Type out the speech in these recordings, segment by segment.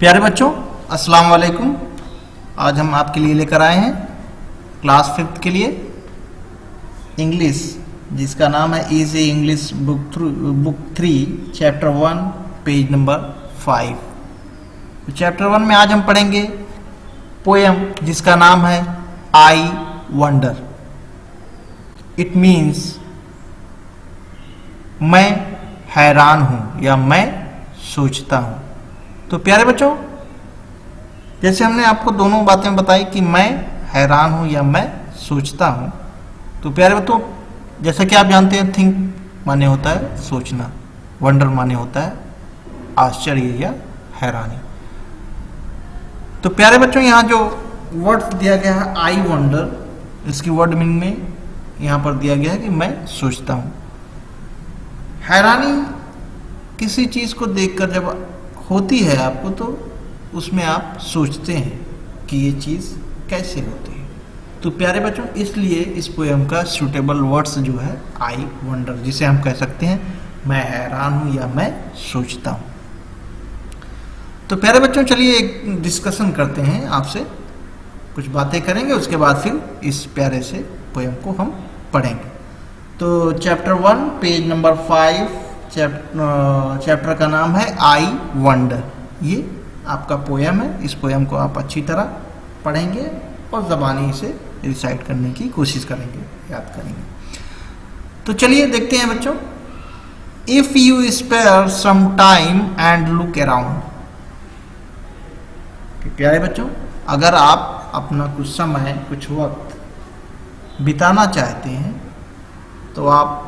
प्यारे बच्चों, अस्सलाम वालेकुम। आज हम आपके लिए लेकर आए हैं क्लास 5th के लिए इंग्लिश, जिसका नाम है easy English book 3 chapter 1 page number 5। तो चैप्टर 1 में आज हम पढ़ेंगे पोएम जिसका नाम है आई वंडर। इट मीन्स मैं हैरान हूं या मैं सोचता हूं। तो प्यारे बच्चों, जैसे हमने आपको दोनों बातें बताई कि मैं हैरान हूं या मैं सोचता हूं, तो प्यारे बच्चों जैसा कि आप जानते हैं थिंक माने होता है सोचना, वंडर माने होता है आश्चर्य या हैरानी। तो प्यारे बच्चों यहाँ जो वर्ड दिया गया है आई वंडर, इसकी वर्ड मीनिंग में यहाँ पर दिया गया है कि मैं सोचता हूँ। हैरानी किसी चीज़ को देखकर जब होती है आपको, तो उसमें आप सोचते हैं कि ये चीज़ कैसे होती है। तो प्यारे बच्चों, इसलिए इस पोएम का सूटेबल वर्ड्स जो है आई वंडर, जिसे हम कह सकते हैं मैं हैरान हूँ या मैं सोचता हूँ। तो प्यारे बच्चों चलिए एक डिस्कशन करते हैं, आपसे कुछ बातें करेंगे, उसके बाद फिर इस प्यारे से पोएम को हम पढ़ेंगे। तो चैप्टर 1 पेज नंबर 5, चैप्टर का नाम है आई वंडर। ये आपका पोएम है। इस पोएम को आप अच्छी तरह पढ़ेंगे और ज़बानी से रिसाइट करने की कोशिश करेंगे, याद करेंगे। तो चलिए देखते हैं बच्चों। If you spare some time and look around. प्यारे बच्चों, अगर आप अपना कुछ समय, कुछ वक्त बिताना चाहते हैं, तो आप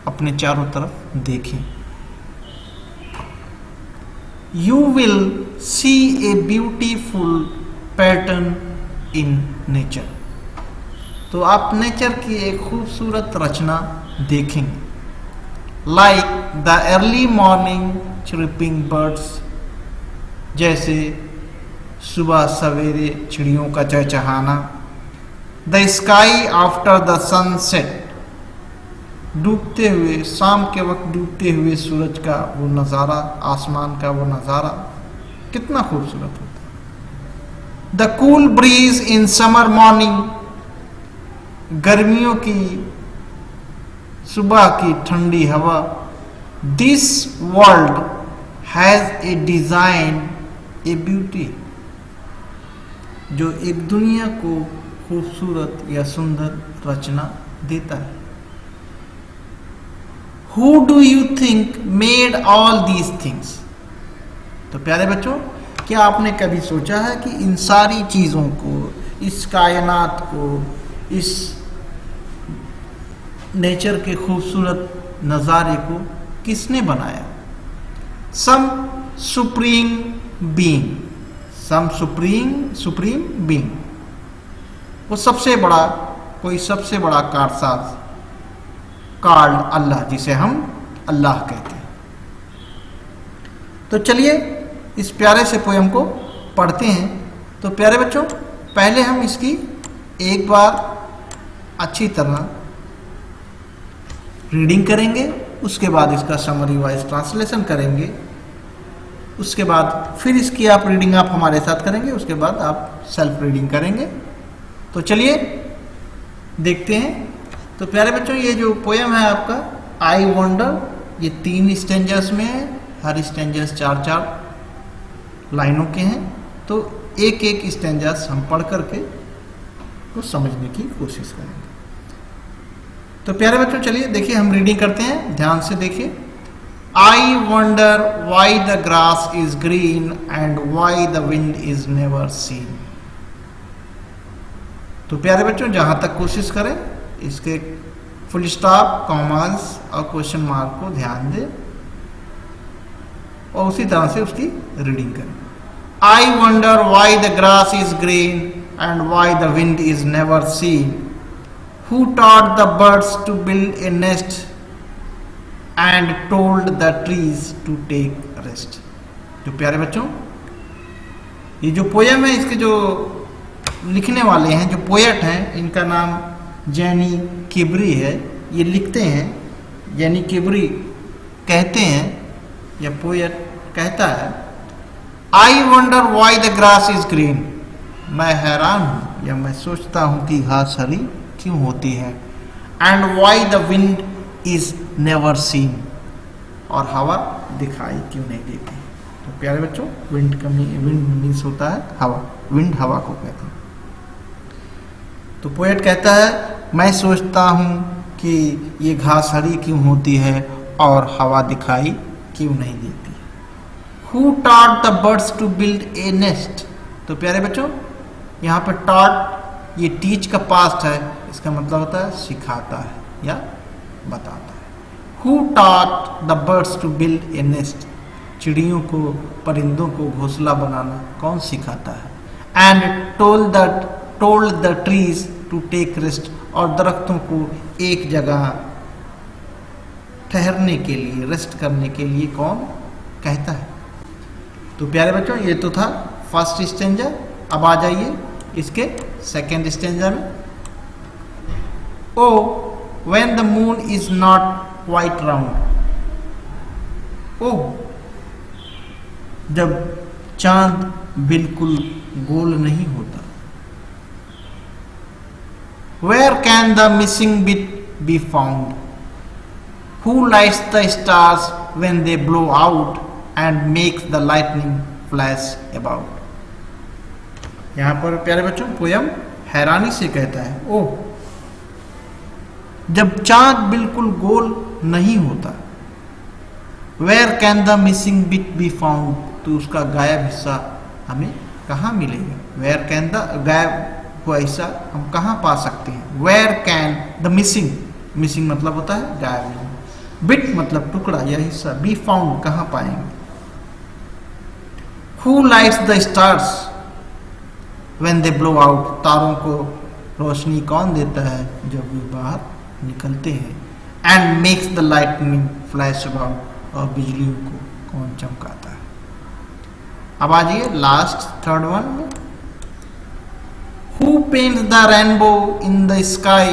अपने चारों तरफ देखें। You will see a beautiful pattern in nature. तो आप नेचर की एक खूबसूरत रचना देखेंगे। Like the early morning chirping birds, जैसे सुबह सवेरे चिड़ियों का चहचहाना। The sky after the sunset, डूबते हुए, शाम के वक्त डूबते हुए सूरज का वो नज़ारा, आसमान का वो नज़ारा कितना खूबसूरत होता है। The cool bridge in summer morning, गर्मियों की सुबह की ठंडी हवा। This world has a design A beauty, जो एक दुनिया को खूबसूरत या सुंदर रचना देता है। Who do you think made all these things? तो प्यारे बच्चों, क्या आपने कभी सोचा है कि इन सारी चीज़ों को, इस कायनात को, इस नेचर के खूबसूरत नज़ारे को किसने बनाया? सम सुप्रीम बीइंग, सम सुप्रीम बीइंग, वो सबसे बड़ा, कोई सबसे बड़ा कारसाज, कॉल्ड अल्लाह, जिसे हम अल्लाह कहते हैं। तो चलिए इस प्यारे से पोएम को पढ़ते हैं। तो प्यारे बच्चों, पहले हम इसकी एक बार अच्छी तरह रीडिंग करेंगे, उसके बाद इसका समरी वाइज ट्रांसलेशन करेंगे, उसके बाद फिर इसकी आप रीडिंग आप हमारे साथ करेंगे, उसके बाद आप सेल्फ रीडिंग करेंगे। तो चलिए देखते हैं। तो प्यारे बच्चों, ये जो पोएम है आपका आई वंडर, ये 3 स्टेंजर्स में है। हर स्टेंजर्स 4-4 लाइनों के हैं। तो एक एक स्टेंजर्स हम पढ़ करके को समझने की कोशिश करेंगे। तो प्यारे बच्चों चलिए देखिए, हम रीडिंग करते हैं, ध्यान से देखिए। आई wonder why the grass is green and why the wind is never scene. तो प्यारे बच्चों, जहां तक कोशिश करें इसके फुल स्टॉप, कॉमास और क्वेश्चन मार्क को ध्यान दें और उसी तरह से उसकी रीडिंग करें। I wonder why the grass is green and why the wind is never seen. Who taught the birds to build a nest and told the trees to take rest. तो प्यारे बच्चों, ये जो पोएम है, इसके जो लिखने वाले हैं, जो पोएट हैं, इनका नाम जैनी किबरी है। ये लिखते हैं, जैनी किबरी कहते हैं या पोएट कहता है आई wonder why the grass is green, मैं हैरान हूं या मैं सोचता हूं कि घास हरी क्यों होती है। And why the wind is never scene, और हवा दिखाई क्यों नहीं देती। तो प्यारे बच्चों, विंड मीन्स होता है हवा, विंड हवा को कहते हैं। तो पोएट कहता है मैं सोचता हूं कि ये घास हरी क्यों होती है और हवा दिखाई क्यों नहीं देती। Who taught the birds to build a nest? तो प्यारे बच्चों, यहाँ पर taught ये teach का past है, इसका मतलब होता है सिखाता है या बताता है। Who taught the birds to build a nest? चिड़ियों को, परिंदों को घोंसला बनाना कौन सिखाता है। And told the trees to take rest, और दरख्तों को एक जगह ठहरने के लिए, रेस्ट करने के लिए कौन कहता है। तो प्यारे बच्चों, ये तो था फर्स्ट स्टेंजा। अब आ जाइए इसके सेकेंड स्टेंजा में। O when the moon is not quite round, O जब चांद बिल्कुल गोल नहीं होता। Where can the missing bit be found? Who lights the stars when they blow out and makes the lightning flash about? यहाँ पर प्यारे बच्चों पोयम हैरानी से कहता है, ओह जब चांद बिल्कुल गोल नहीं होता। Where can the missing bit be found? तो उसका गायब हिस्सा हमें कहाँ मिलेगा। Where can the गायब हुआ हिस्सा हम कहाँ पा सकते हैं। Where can the missing मतलब होता है गायब, bit मतलब टुकड़ा या हिस्सा, be found कहाँ पाएंगे। Who lights the stars when they blow out? तारों को रोशनी कौन देता है जब वे बाहर निकलते हैं। And makes the lightning flash about, और बिजलियों को कौन चमकाता है। अब आ जाइए लास्ट थर्ड वन में। Who paints the rainbow in the sky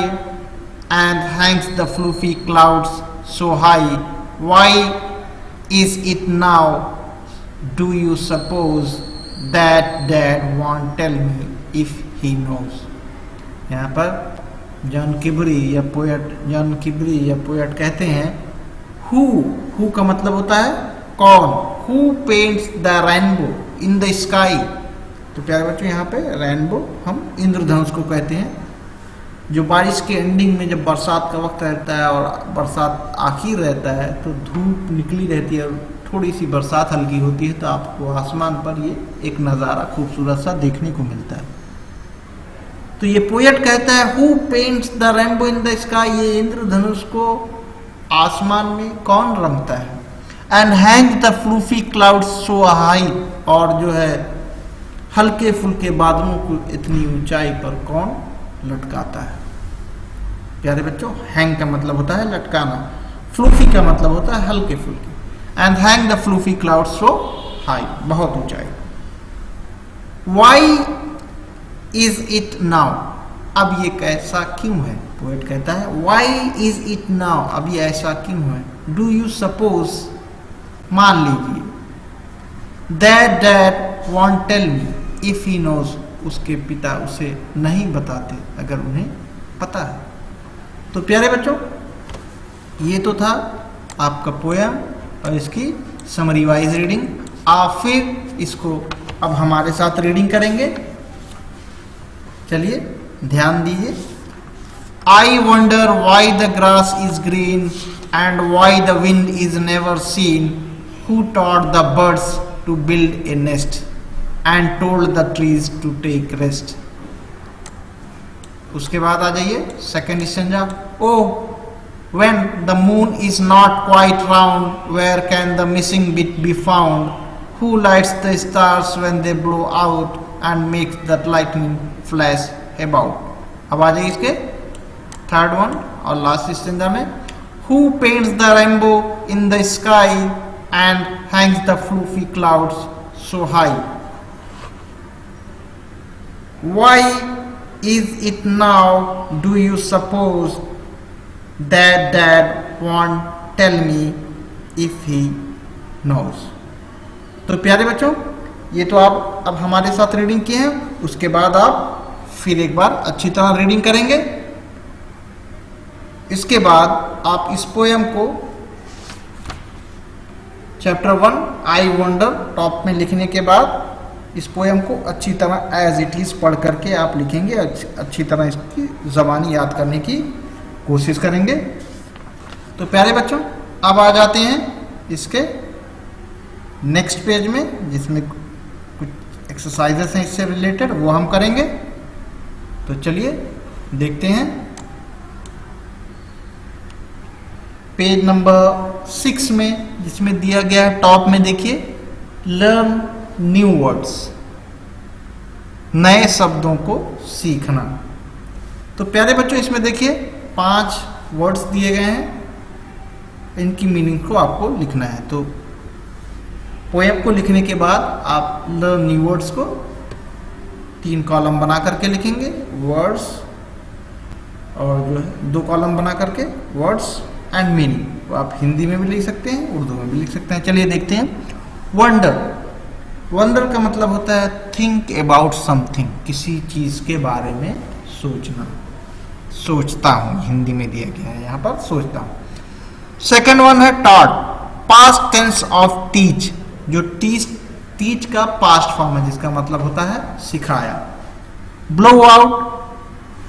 and hangs the fluffy clouds so high? Why is it now? Do you suppose that Dad won't tell me if he knows? यहाँ पर John किबरी या poet कहते हैं who का मतलब होता है कौन। Who paints the rainbow in the sky? तो प्यारे बच्चों, यहाँ पे रेनबो हम इंद्रधनुष को कहते हैं, जो बारिश के एंडिंग में जब बरसात का वक्त रहता है और बरसात आखिर रहता है तो धूप निकली रहती है और थोड़ी सी बरसात हल्की होती है, तो आपको आसमान पर ये एक नज़ारा खूबसूरत सा देखने को मिलता है। तो ये पोएट कहता है who paints the rainbow in the sky, ये इंद्रधनुष को आसमान में कौन रंगता है। And hang the fluffy clouds so high, और जो है हल्के फुल्के बादलों को इतनी ऊंचाई पर कौन लटकाता है। प्यारे बच्चों, हैंग का मतलब होता है लटकाना, फ्लूफी का मतलब होता है हल्के फुल्के। And hang the fluffy cloud so high, बहुत ऊंचाई। वाई इज इट नाउ, अब ये कैसा क्यों है। पोएट कहता है वाई इज इट नाउ, अब ये ऐसा क्यों है। डू यू सपोज, मान लीजिए, that dad won't tell me if he knows, उसके पिता उसे नहीं बताते अगर उन्हें पता है। तो प्यारे बच्चों, ये तो था आपका पोयम और इसकी समरी वाइज रीडिंग। आप फिर इसको अब हमारे साथ रीडिंग करेंगे। चलिए ध्यान दीजिए। I wonder why the grass is green and why the wind is never seen. Who taught the birds to build a nest and told the trees to take rest। उसके बाद आ जाइए second stanza. Oh when the moon is not quite round, where can the missing bit be found? Who lights the stars when they blow out and makes that lightning flash about? अब आ जाइए इसके third one और last stanza में। Who paints the rainbow in the sky and hangs the fluffy clouds so high? Why is it now? Do you suppose that Dad won't tell me if he knows? तो प्यारे बच्चों, ये तो आप अब हमारे साथ रीडिंग किए हैं, उसके बाद आप फिर एक बार अच्छी तरह रीडिंग करेंगे। इसके बाद आप इस पोएम को चैप्टर 1 आई वंडर टॉप में लिखने के बाद इस पोएम को अच्छी तरह एज इट इज पढ़ करके आप लिखेंगे, अच्छी तरह इसकी ज़बानी याद करने की कोशिश करेंगे। तो प्यारे बच्चों, अब आ जाते हैं इसके नेक्स्ट पेज में, जिसमें कुछ एक्सरसाइजेस हैं इससे रिलेटेड, वो हम करेंगे। तो चलिए देखते हैं। पेज नंबर 6 में जिसमें दिया गया है टॉप में, देखिए लर्न न्यू वर्ड्स, नए शब्दों को सीखना। तो प्यारे बच्चों, इसमें देखिए 5 वर्ड्स दिए गए हैं, इनकी मीनिंग को आपको लिखना है। तो पोएम को लिखने के बाद आप लर्न न्यू वर्ड्स को 3 कॉलम बना करके लिखेंगे, वर्ड्स, और जो है 2 कॉलम बना करके वर्ड्स एंड मीनिंग। तो आप हिंदी में भी लिख सकते हैं, उर्दू में भी लिख सकते हैं। चलिए देखते हैं। वंडर, वंडर का मतलब होता है थिंक अबाउट समथिंग, किसी चीज के बारे में सोचना, सोचता हूं, हिंदी में दिया गया है यहाँ पर सोचता हूं। सेकंड वन है taught, past tense of teach, जो टीच का पास्ट फॉर्म है, जिसका मतलब होता है सिखाया। Blow out,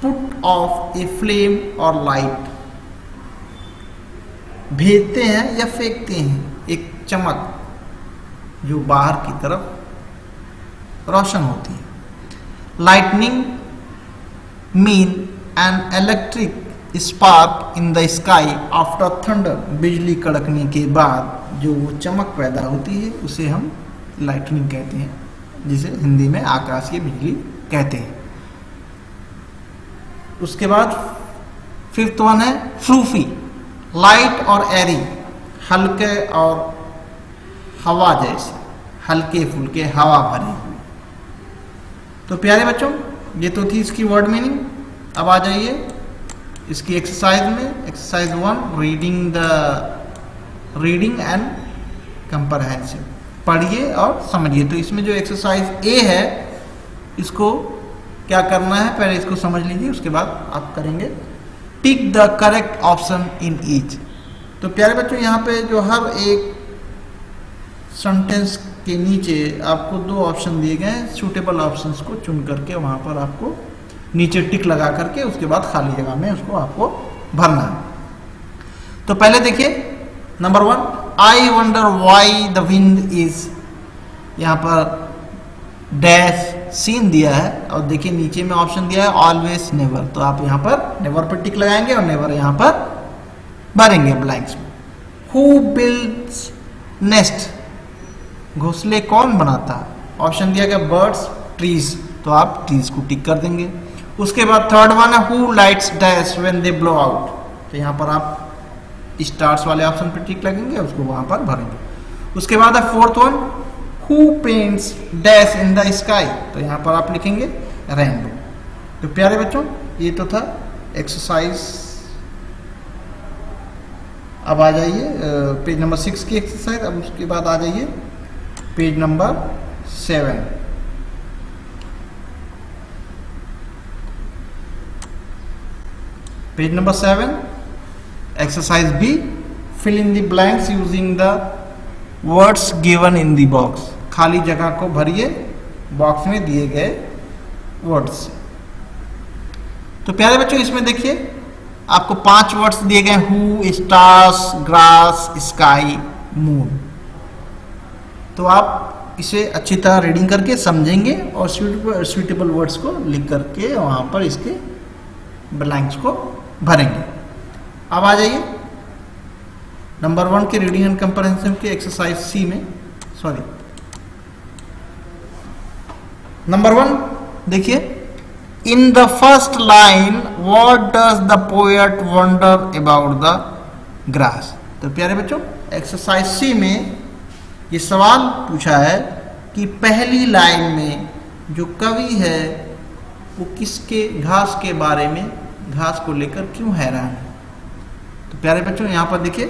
put off a flame और लाइट, भेजते हैं या फेंकते हैं एक चमक जो बाहर की तरफ रोशन होती है। Lightning mean an electric spark in the sky after thunder, बिजली कड़कने के बाद जो वो चमक पैदा होती है उसे हम लाइटनिंग कहते हैं, जिसे हिंदी में आकाशीय बिजली कहते हैं। उसके बाद फिफ्थ वन है फ्लूफी, लाइट और एरी, हल्के और हवा जैसे, हल्के फुल्के हवा भरे हुए। तो प्यारे बच्चों, ये तो थी इसकी वर्ड मीनिंग। अब आ जाइए इसकी एक्सरसाइज में। एक्सरसाइज 1, रीडिंग एंड कंप्रहेंसिव, पढ़िए और समझिए। तो इसमें जो एक्सरसाइज ए है, इसको क्या करना है, पहले इसको समझ लीजिए, उसके बाद आप करेंगे tick the correct option in each. तो प्यारे बच्चों, यहाँ पे जो हर एक सेंटेंस के नीचे आपको 2 ऑप्शन दिए गए हैं, सूटेबल ऑप्शंस को चुन करके वहाँ पर आपको नीचे टिक लगा करके उसके बाद खाली जगह में उसको आपको भरना है। तो पहले देखिए number 1, I wonder why the wind is, यहाँ पर डैश सीन दिया है और देखिए नीचे में ऑप्शन दिया है ऑलवेज नेवर। तो आप यहाँ पर नेवर पर टिक लगाएंगे और नेवर यहाँ पर भरेंगे ब्लैंक्स में। हु बिल्ड्स नेस्ट, घोंसले कौन बनाता है, ऑप्शन दिया गया बर्ड्स, ट्रीज, तो आप ट्रीज को टिक कर देंगे। उसके बाद थर्ड वन है who lights dash when they blow out, तो यहाँ पर आप स्टार्स वाले ऑप्शन पर टिक लगेंगे, उसको वहां पर भरेंगे। उसके बाद है fourth one who paints dash in the sky, तो यहाँ पर आप लिखेंगे रेनबो। तो प्यारे बच्चों, ये तो था एक्सरसाइज। अब आ जाइए पेज नंबर 6 की एक्सरसाइज। अब उसके बाद आ जाइए page number 7। Page number 7, exercise B, fill in the blanks using the words given in the box, खाली जगह को भरिए बॉक्स में दिए गए वर्ड्स। तो प्यारे बच्चों, इसमें देखिए आपको 5 वर्ड्स दिए गए, who, stars, grass, sky, moon. तो आप इसे अच्छी तरह रीडिंग करके समझेंगे और सूटेबल वर्ड्स को लिख करके वहां पर इसके ब्लैंक्स को भरेंगे। अब आ जाइए नंबर 1 के रीडिंग एंड कंप्रहेंशन के एक्सरसाइज सी में, सॉरी नंबर 1 देखिए, in the first line what does the poet wonder about the grass. तो प्यारे बच्चों, एक्सरसाइज सी में ये सवाल पूछा है कि पहली लाइन में जो कवि है वो किसके, घास के बारे में, घास को लेकर क्यों हैरान है। तो प्यारे बच्चों, यहाँ पर देखिए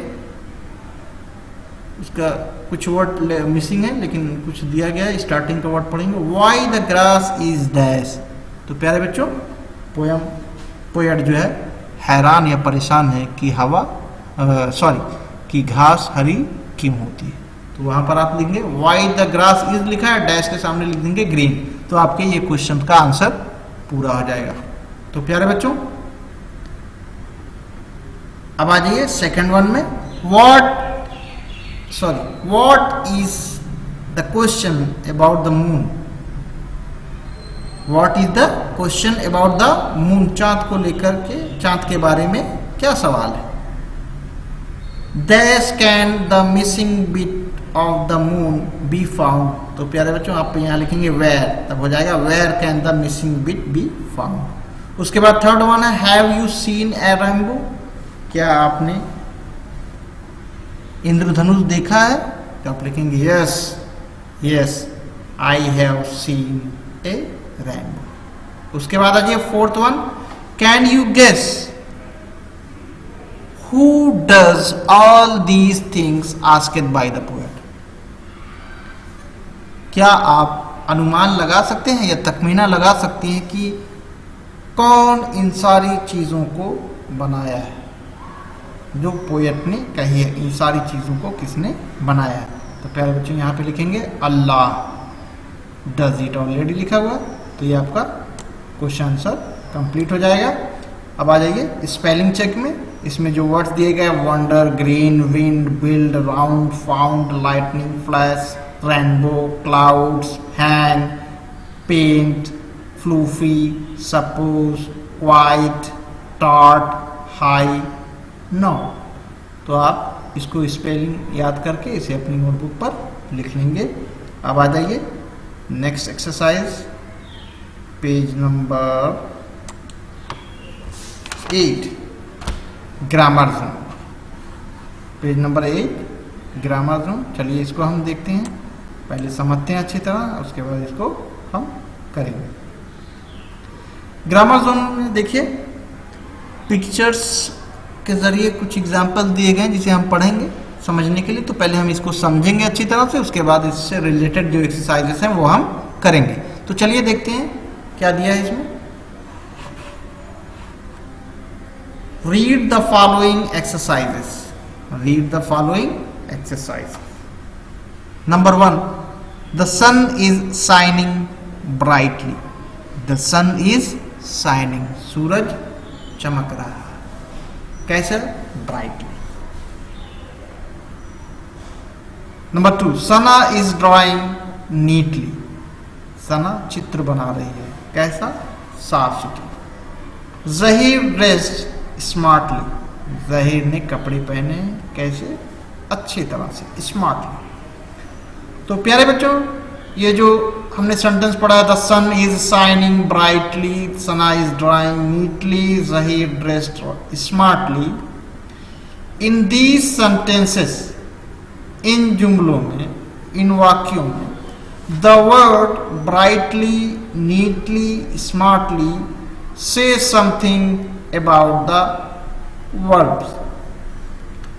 उसका कुछ वर्ड मिसिंग है लेकिन कुछ दिया गया है, स्टार्टिंग का वर्ड पढ़ेंगे। Y the grass is dash. तो प्यारे बच्चों पोएट जो है हैरान या परेशान है कि कि घास हरी क्यों होती है। तो वहां पर आप लिखेंगे वाई द ग्रास इज लिखा है, डैश के सामने लिख देंगे ग्रीन। तो आपके ये क्वेश्चन का आंसर पूरा हो जाएगा। तो प्यारे बच्चों अब आ जाइए सेकंड वन में। What is the question about the moon. What is the question about the moon. चांद को लेकर के, चांद के बारे में क्या सवाल है। Dash can the missing bit of the moon be found। तो प्यारे बच्चों आप यहाँ लिखेंगे where, तब हो जाएगा where can the missing bit be found। उसके बाद थर्ड वन है have you seen a rainbow। क्या आपने इंद्रधनुष देखा है। तो आप लिखेंगे yes I have seen a rainbow। उसके बाद आ जाइए fourth one can you guess who does all these things asked by the poet। क्या आप अनुमान लगा सकते हैं या तखमीना लगा सकते हैं कि कौन इन सारी चीजों को बनाया है। जो पोएट ने कही है इन सारी चीजों को किसने बनाया है। तो प्यारे बच्चों यहाँ पे लिखेंगे अल्लाह। डज इट ऑलरेडी लिखा हुआ, तो ये आपका क्वेश्चन आंसर कंप्लीट हो जाएगा। अब आ जाइए स्पेलिंग चेक में। इसमें जो वर्ड्स दिए गए wonder, green, wind, build, round, found, lightning, flash, rainbow, clouds, hang, paint, fluffy, suppose, white, taught, high, no. तो आप इसको स्पेलिंग याद करके इसे अपनी नोटबुक पर लिख लेंगे। अब आ जाइए next exercise page number 8 grammar zone. Page number 8 grammar zone. चलिए इसको हम देखते हैं, पहले समझते हैं अच्छी तरह, उसके बाद इसको हम करेंगे। ग्रामर जोन में देखिए पिक्चर्स के जरिए कुछ एग्जाम्पल दिए गए जिसे हम पढ़ेंगे समझने के लिए। तो पहले हम इसको समझेंगे अच्छी तरह से, उसके बाद इससे रिलेटेड जो एक्सरसाइजेस हैं वो हम करेंगे। तो चलिए देखते हैं क्या दिया है इसमें। Read the following exercises। Read the following exercises। Number 1, the sun is shining brightly। The sun is shining। सूरज चमक रहा है। कैसे? brightly। Number 2, Sana is drawing neatly। सना चित्र बना रही है। कैसा? साफ सुथरा। Zahir dressed smartly. ज़हीर ने कपड़े पहने कैसे? अच्छी तरह से, स्मार्टली। तो प्यारे बच्चों ये जो हमने सेंटेंस पढ़ा, the sun is shining brightly, Sana is drawing neatly, Zaheer dressed smartly. In these sentences, इन जुमलों में, इन वाक्यों में the word brightly, neatly, smartly से समथिंग अबाउट द वर्ब्स।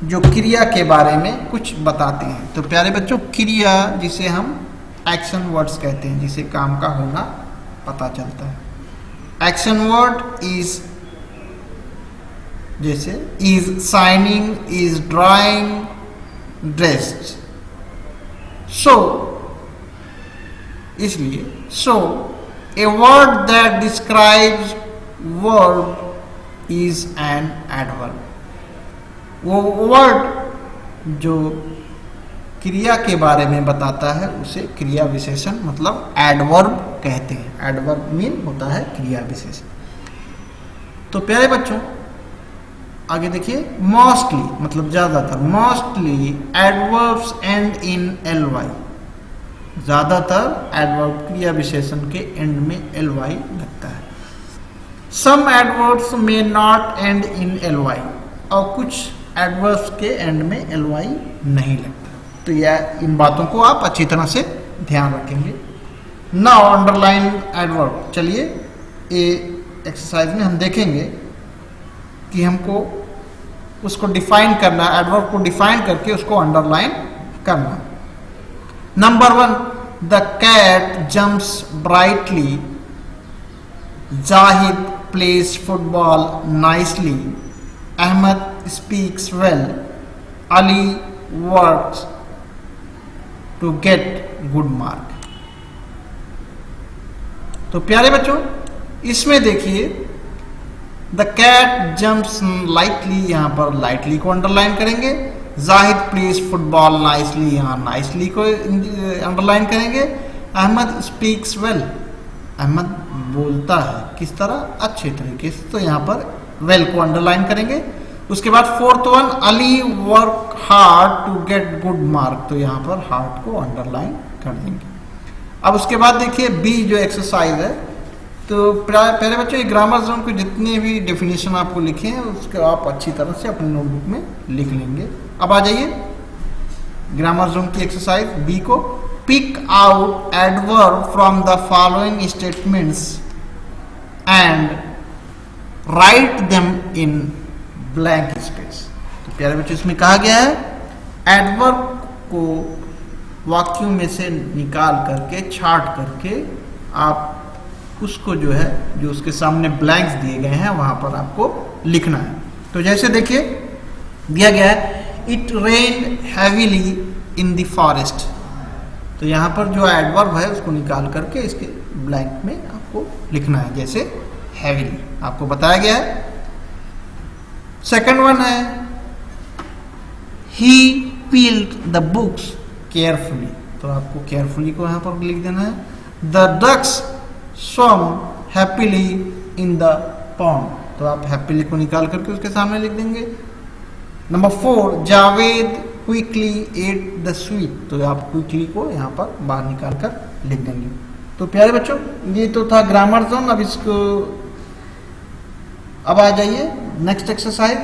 जो क्रिया के बारे में कुछ बताते हैं। तो प्यारे बच्चों क्रिया जिसे हम एक्शन वर्ड्स कहते हैं, जिसे काम का होना पता चलता है। एक्शन वर्ड इज जैसे is shining, is drawing, dressed. So इसलिए so a word that describes verb is an adverb. वो वर्ड जो क्रिया के बारे में बताता है उसे क्रिया विशेषण मतलब एडवर्ब कहते हैं। एडवर्ब मीन होता है क्रिया विशेषण। तो प्यारे बच्चों आगे देखिए, मोस्टली मतलब ज्यादातर, mostly adverbs and in ly। ज्यादातर एडवर्ब क्रिया विशेषण के एंड में ly लगता है। सम एडवर्ब्स में नॉट एंड इन ly, और कुछ एडवर्ब्स के एंड में ly नहीं लगता। तो यह इन बातों को आप अच्छी तरह से ध्यान रखेंगे। Now underline adverb. चलिए ये एक्सरसाइज में हम देखेंगे कि हमको उसको डिफाइन करना, एडवर्ब को डिफाइन करके उसको अंडरलाइन करना। Number 1, the cat jumps brightly, Zahid plays football nicely, Ahmed speaks well, Ali works to get good mark. तो प्यारे बच्चों, इसमें देखिए द कैट जम्प्स लाइटली, यहां पर लाइटली को अंडरलाइन करेंगे। जाहिद प्लेज फुटबॉल नाइसली, यहां नाइसली को अंडरलाइन करेंगे। अहमद स्पीक्स वेल, अहमद बोलता है किस तरह, अच्छे तरीके से, तो यहां पर वेल को अंडरलाइन करेंगे। उसके बाद 4th one, Ali work hard to get good mark, तो यहां पर हार्ड को अंडरलाइन कर देंगे। अब उसके बाद देखिए बी जो एक्सरसाइज है, तो पहले बच्चों ये ग्रामर जोन को जितने भी डेफिनेशन आपको लिखे हैं उसको आप अच्छी तरह से अपनी नोटबुक में लिख लेंगे। अब आ जाइए ग्रामर जोन की एक्सरसाइज बी को। Pick out adverb from the following statements and write them in blank space. तो प्यारे बच्चों, इसमें कहा गया है एडवर्ब को वाक्यों में से निकाल करके, छांट करके आप उसको जो है, जो उसके सामने ब्लैंक्स दिए गए हैं वहां पर आपको लिखना है। तो जैसे देखिए दिया गया है, it rain heavily in the forest, तो यहां पर जो एडवर्ब है उसको निकाल करके इसके ब्लैंक में आपको लिखना है, जैसे हैवीली आपको बताया गया है। सेकंड वन है he peeled the books carefully, तो आपको केयरफुली को यहां पर लिख देना है। The ducks swam happily in the pond, तो आप हैप्पीली को निकाल करके उसके सामने लिख देंगे। Number 4, Javed quickly at the sweet, तो आप क्विकली को यहाँ पर बाहर निकाल कर लिख देंगे। तो प्यारे बच्चों, ये तो था ग्रामर जोन। अब इसको अब आ जाइए नेक्स्ट एक्सरसाइज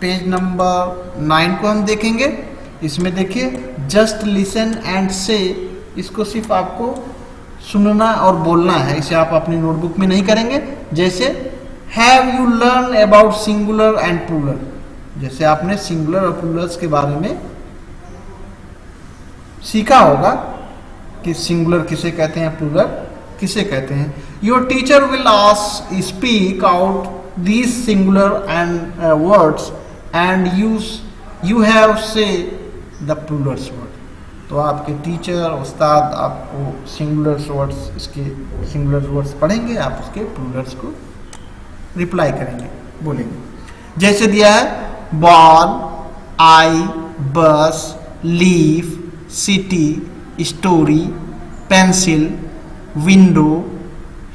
पेज नंबर 9 को हम देखेंगे। इसमें देखिए जस्ट लिसन एंड से, इसको सिर्फ आपको सुनना और बोलना है, इसे आप अपनी नोटबुक में नहीं करेंगे। जैसे have you learn about singular and plural, जैसे आपने सिंगुलर और प्लूरल्स के बारे में सीखा होगा कि सिंगुलर किसे कहते हैं, प्लूरल किसे कहते हैं। Your teacher will ask speak out these singular and words and you have से द प्लूरल्स वर्ड, तो आपके टीचर उस्ताद आपको सिंगुलर वर्ड्स, इसके सिंगुलर वर्ड्स पढ़ेंगे, आप उसके प्लूरल्स को रिप्लाई करेंगे, बोलेंगे। जैसे दिया है बॉल, आई, बस, leaf, city, story, pencil, window,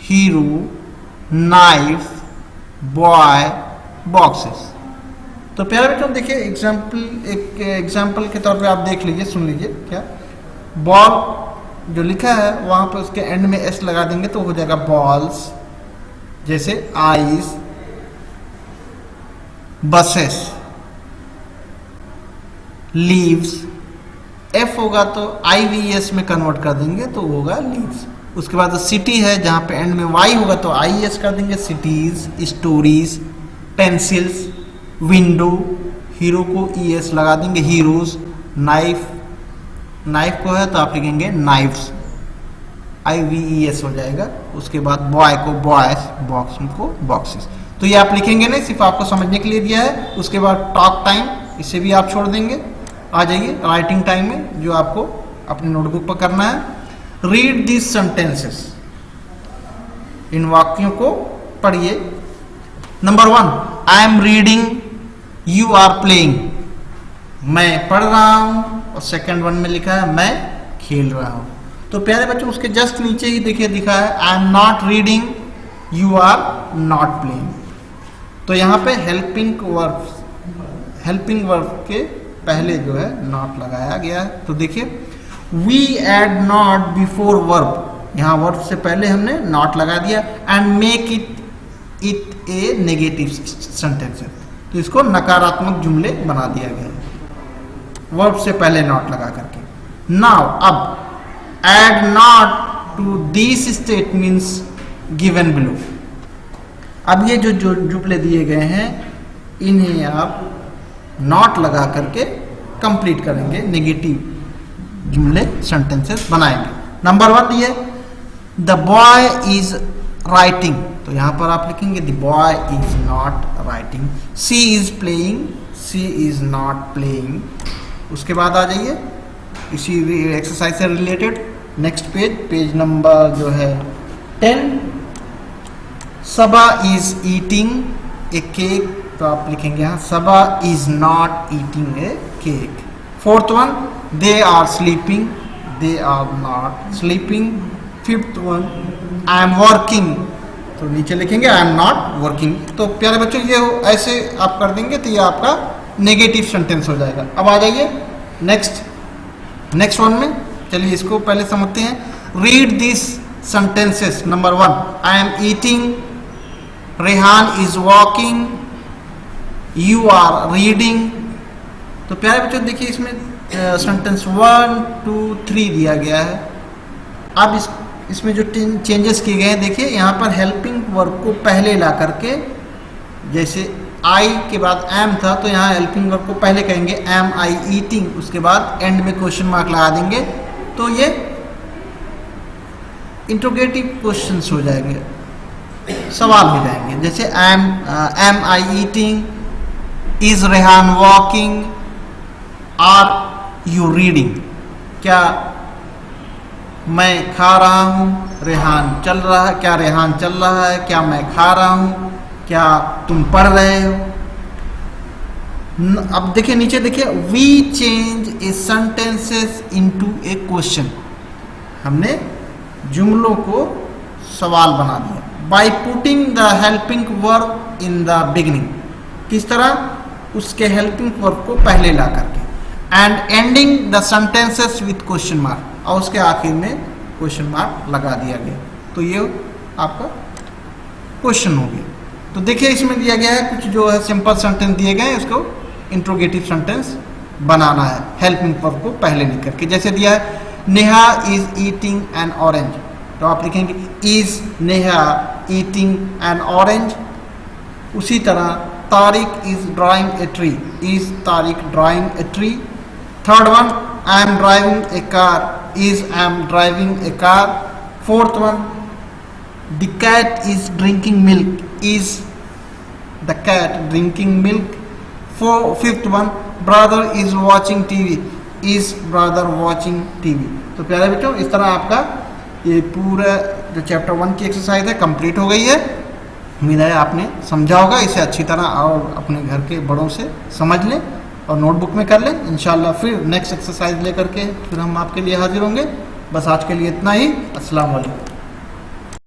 hero, knife, boy, boxes. तो प्यारे बच्चों देखिए एक एग्जाम्पल के तौर पे आप देख लीजिए, सुन लीजिए। क्या बॉल जो लिखा है वहां पे उसके एंड में एस लगा देंगे तो हो जाएगा बॉल्स। जैसे आईज, बसेस, लीव्स, एफ होगा तो IVS में कन्वर्ट कर देंगे तो होगा लीव्स। उसके बाद सिटी है, जहां पे एंड में वाई होगा तो IES कर देंगे, cities, stories, pencils, window, hero को ES लगा देंगे, हीरोज, नाइफ, नाइफ को है तो आप लिखेंगे नाइफ्स, IVES हो जाएगा। उसके बाद बॉय को बॉयज, बॉक्स को बॉक्सेस। तो ये आप लिखेंगे नहीं, सिर्फ आपको समझने के लिए दिया है। उसके बाद टॉक टाइम, इसे भी आप छोड़ देंगे। आ जाइए राइटिंग टाइम में, जो आपको अपनी नोटबुक पर करना है। रीड दिस सेंटेंसेस, इन वाक्यों को पढ़िए। Number 1, I am reading, you are playing, मैं पढ़ रहा हूं, और सेकंड वन में लिखा है मैं खेल रहा हूं। तो प्यारे बच्चों उसके जस्ट नीचे ही देखिए लिखा है I am not reading, you are not playing. तो यहाँ पे हेल्पिंग वर्ब के पहले जो है नॉट लगाया गया है। तो देखिए we add not before verb, यहाँ वर्ब से पहले हमने नॉट लगा दिया। And make it a negative sentence, तो इसको नकारात्मक जुमले बना दिया गया है वर्ब से पहले नॉट लगा करके। नाउ अब add not to this statements given below. अब ये जो जुमले दिए गए हैं इन्हें आप नॉट लगा करके कंप्लीट करेंगे, नेगेटिव जुमले सेंटेंसेस बनाएंगे। नंबर 1 ये द बॉय इज राइटिंग, तो यहां पर आप लिखेंगे the boy is not writing. She is playing, she is not playing. उसके बाद आ जाइए इसी एक्सरसाइज से रिलेटेड नेक्स्ट पेज नंबर जो है 10। Saba is eating a cake, तो आप लिखेंगे यहाँ Saba is not eating a cake. 4th one they are sleeping, they are not sleeping. 5th one I am working, तो नीचे लिखेंगे आई एम नॉट वर्किंग। तो प्यारे बच्चों ये ऐसे आप कर देंगे तो ये आपका नेगेटिव सेंटेंस हो जाएगा। अब आ जाइए नेक्स्ट वन में, चलिए इसको पहले समझते हैं। Read this sentences. Number 1 I am eating, Rehan is walking, you are reading. तो प्यारे बच्चों देखिए इसमें सेंटेंस 1 2 3 दिया गया है। अब इसमें जो चेंजेस किए गए हैं देखिए, यहाँ पर हेल्पिंग वर्ब को पहले ला करके, जैसे आई के बाद एम था तो यहाँ हेल्पिंग वर्ब को पहले कहेंगे एम आई ईटिंग, उसके बाद एंड में क्वेश्चन मार्क लगा देंगे, तो ये इंट्रोगेटिव क्वेश्चंस हो जाएंगे, सवाल हो जाएंगे। जैसे am I eating, is Rehan walking, are you reading. क्या मैं खा रहा हूँ, रेहान चल रहा है, क्या रेहान चल रहा है, क्या मैं खा रहा हूँ, क्या तुम पढ़ रहे हो। अब देखिए नीचे देखिए, we change a sentences into a question, हमने जुमलों को सवाल बना दिया। By putting the helping verb in the beginning, किस तरह, उसके हेल्पिंग वर्ब को पहले ला करके, and ending the sentences with question mark, और उसके आखिर में क्वेश्चन मार्क लगा दिया गया। तो ये आपका क्वेश्चन हो गया। तो देखिए इसमें दिया गया है कुछ जो है सिंपल सेंटेंस दिए गए हैं, इसको इंट्रोगेटिव सेंटेंस बनाना है हेल्पिंग वर्ब को पहले लिख करके। जैसे दिया है Neha is eating N orange, तो आप लिखेंगे is Neha eating N orange. उसी तरह Tariq is drawing a tree, is Tariq drawing a tree. 3rd one I am driving A car, is I am driving a car. 4th one the cat is drinking milk, is the cat drinking milk. 5th one brother is watching TV, is brother watching TV। तो प्यारे बच्चों इस तरह आपका ये पूरा जो chapter 1 की एक्सरसाइज है कंप्लीट हो गई है। उम्मीद है आपने समझा होगा, इसे अच्छी तरह और अपने घर के बड़ों से समझ लें और नोटबुक में कर लें। इंशाल्लाह फिर नेक्स्ट एक्सरसाइज लेकर के फिर हम आपके लिए हाजिर होंगे। बस आज के लिए इतना ही। अस्सलाम वालेकुम।